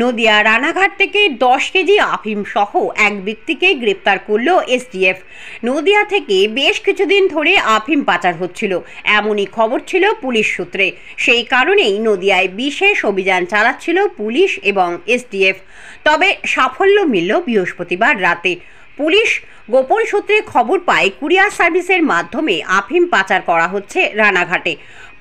নদিয়া রানাঘাট থেকে 10 কেজি আফিম সহ এক ব্যক্তিকে গ্রেপ্তার করল এসটিএফ। নদিয়া থেকে বেশ কিছুদিন ধরে আফিম পাচার হচ্ছিল, এমনই খবর ছিল পুলিশ সূত্রে। সেই কারণেই নদিয়ায় বিশেষ অভিযান চালাচ্ছিল পুলিশ এবং এসটিএফ। তবে সাফল্য মিলল বৃহস্পতিবার রাতে। পুলিশ গোপন সূত্রে খবর পায় কুরিয়ার সার্ভিসের মাধ্যমে আফিম পাচার করা হচ্ছে রানাঘাটে।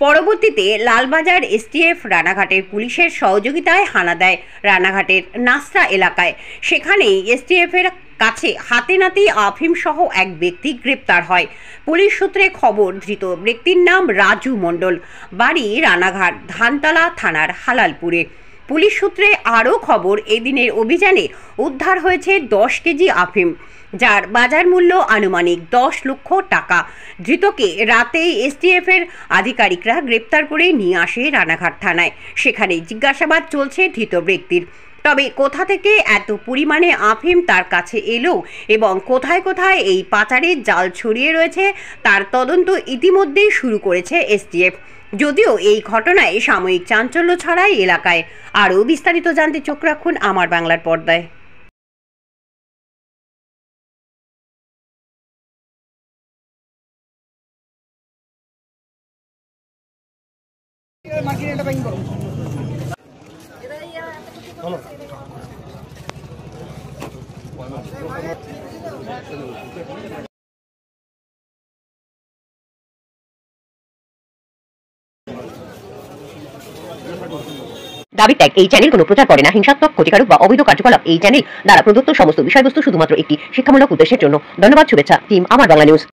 পরবর্তীতে লালবাজার এসটিএফ রানাঘাটের পুলিশের সহযোগিতায় হানা দেয় রানাঘাটের নাসরা এলাকায়। সেখানেই এসটিএফের কাছে হাতে নাতে আফিম সহ এক ব্যক্তি গ্রেপ্তার হয়। পুলিশ সূত্রে খবর, ধৃত ব্যক্তির নাম রাজু মণ্ডল, বাড়ি রানাঘাট ধানতলা থানার হালালপুরে। পুলিশ সূত্রে আরও খবর, এদিনের অভিযানে উদ্ধার হয়েছে 10 কেজি আফিম, যার বাজার মূল্য আনুমানিক 10 লক্ষ টাকা। ধৃতকে রাতেই এসটিএফের আধিকারিকরা গ্রেপ্তার করে নিয়ে আসে রানাঘাট থানায়। সেখানে জিজ্ঞাসাবাদ চলছে ধৃত ব্যক্তির। তবে কোথা থেকে এত পরিমাণে আফিম তার কাছে এলো এবং কোথায় কোথায় এই পাচারের জাল ছড়িয়ে রয়েছে তার তদন্ত ইতিমধ্যেই শুরু করেছে এসটিএফ। যদিও এই ঘটনায় সাময়িক চাঞ্চল্য ছড়ায় এলাকায়। আরও বিস্তারিত জানতে চোখ রাখুন আমার বাংলার পর্দায়। দাবি ত্যাগ। এই চ্যানেল কোনো প্রচার করে না হিংসাত্মক, ক্ষতিকারক বা অবৈধ কার্যকলাপ। এই চ্যানেল দ্বারা প্রদত্ত সমস্ত বিষয়বস্তু শুধুমাত্র একটি শিক্ষামূলক উদ্দেশ্যের জন্য। ধন্যবাদ। শুভেচ্ছা টিম আমার বাংলা নিউজ।